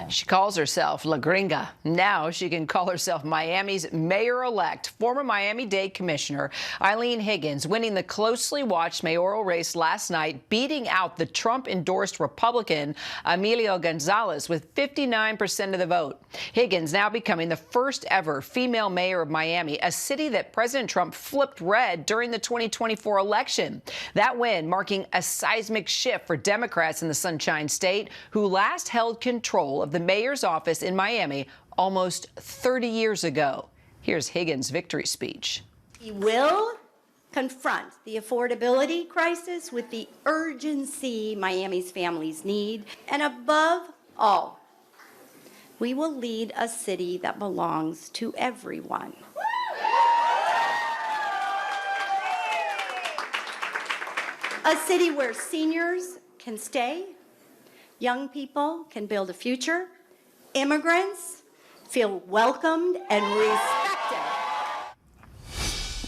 She calls herself La Gringa. Now she can call herself Miami's mayor-elect. Former Miami-Dade Commissioner Eileen Higgins winning the closely watched mayoral race last night, beating out the Trump-endorsed Republican Emilio Gonzalez with 59% of the vote. Higgins now becoming the first ever female mayor of Miami, a city that President Trump flipped red during the 2024 election. That win marking a seismic shift for Democrats in the Sunshine State, who last held control of the mayor's office in Miami almost 30 years ago. Here's Higgins' victory speech. We will confront the affordability crisis with the urgency Miami's families need, and above all, we will lead a city that belongs to everyone. A city where seniors can stay, young people can build a future, immigrants feel welcomed and respected.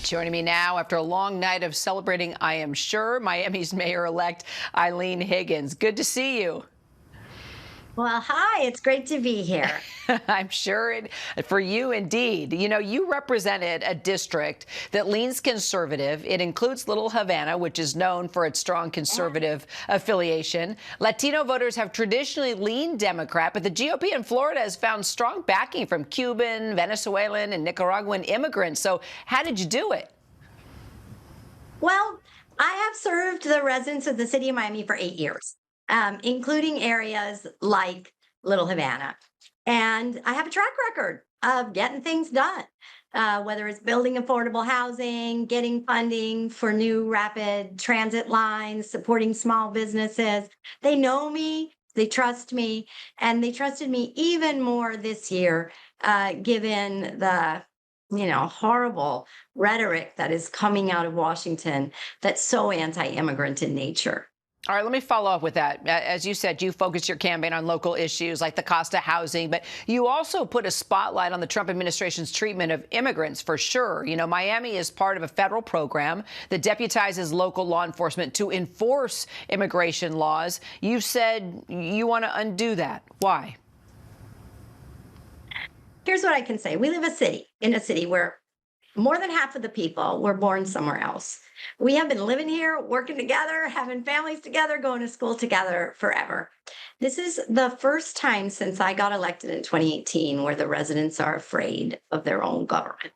Joining me now after a long night of celebrating, I am sure, Miami's mayor-elect Eileen Higgins. Good to see you. Well, hi, it's great to be here. I'm sure for you, indeed. You know, you represented a district that leans conservative. It includes Little Havana, which is known for its strong conservative affiliation. Latino voters have traditionally leaned Democrat, but the GOP in Florida has found strong backing from Cuban, Venezuelan, and Nicaraguan immigrants. So how did you do it? Well, I have served the residents of the city of Miami for 8 years. Including areas like Little Havana. And I have a track record of getting things done, whether it's building affordable housing, getting funding for new rapid transit lines, supporting small businesses. They know me, they trust me, and they trusted me even more this year, given the horrible rhetoric that is coming out of Washington that's so anti-immigrant in nature. All right, let me follow up with that. As you said, you focus your campaign on local issues like the cost of housing, but you also put a spotlight on the Trump administration's treatment of immigrants, for sure. You know, Miami is part of a federal program that deputizes local law enforcement to enforce immigration laws. You said you want to undo that. Why? Here's what I can say. We live in a city where more than half of the people were born somewhere else. We have been living here, working together, having families together, going to school together forever. This is the first time since I got elected in 2018 where the residents are afraid of their own government.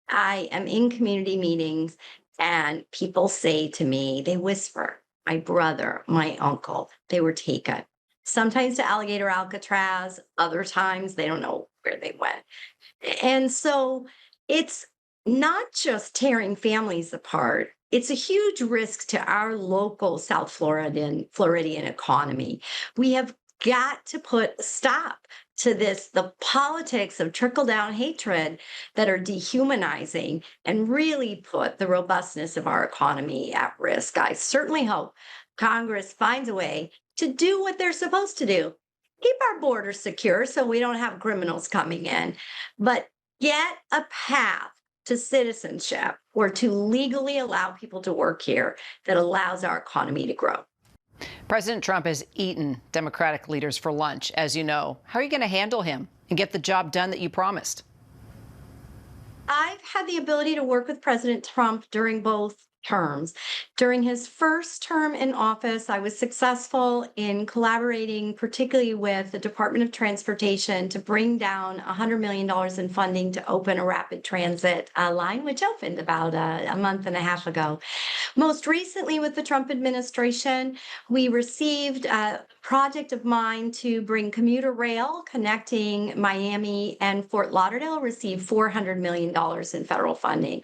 I am in community meetings and people say to me, they whisper, my brother, my uncle, they were taken. Sometimes to Alligator Alcatraz, other times they don't know where they went. And so it's not just tearing families apart. It's a huge risk to our local South Floridian economy. We have got to put a stop to the politics of trickle-down hatred that are dehumanizing and really put the robustness of our economy at risk. I certainly hope Congress finds a way to do what they're supposed to do. Keep our borders secure so we don't have criminals coming in, but get a path to citizenship or to legally allow people to work here that allows our economy to grow. President Trump has eaten Democratic leaders for lunch, as you know. How are you going to handle him and get the job done that you promised? I've had the ability to work with President Trump during both terms. During his first term in office, I was successful in collaborating, particularly with the Department of Transportation, to bring down $100 million in funding to open a rapid transit line, which opened about a month and a half ago. Most recently, with the Trump administration, we received a project of mine to bring commuter rail connecting Miami and Fort Lauderdale, received $400 million in federal funding.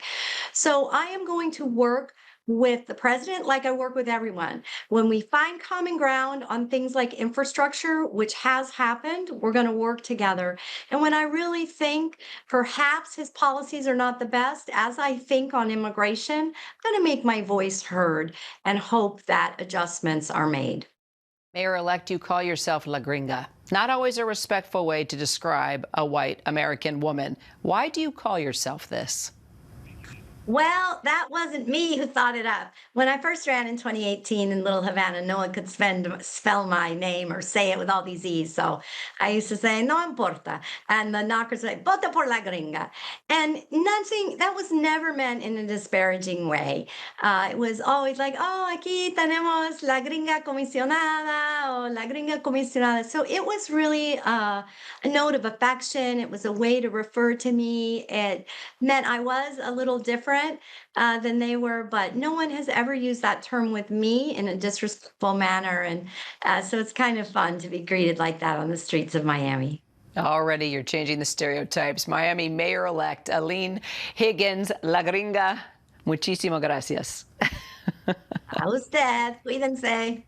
So I am going to work with the president like I work with everyone. When we find common ground on things like infrastructure, which has happened, we're going to work together. And when I really think perhaps his policies are not the best, as I think on immigration, I'm going to make my voice heard and hope that adjustments are made. Mayor-elect, you call yourself La Gringa. Not always a respectful way to describe a white American woman. Why do you call yourself this? Well, that wasn't me who thought it up. When I first ran in 2018 in Little Havana, no one could spell my name or say it with all these E's. So I used to say, no importa. And the knockers would say, vota por la gringa. And nothing, that was never meant in a disparaging way. It was always like, oh, aquí tenemos la gringa comisionada or la gringa comisionada. So it was really a note of affection. It was a way to refer to me. It meant I was a little different than they were, but no one has ever used that term with me in a disrespectful manner. And so it's kind of fun to be greeted like that on the streets of Miami. Already you're changing the stereotypes. Miami Mayor-elect Eileen Higgins, La Gringa, muchísimas gracias. A usted, cuídense.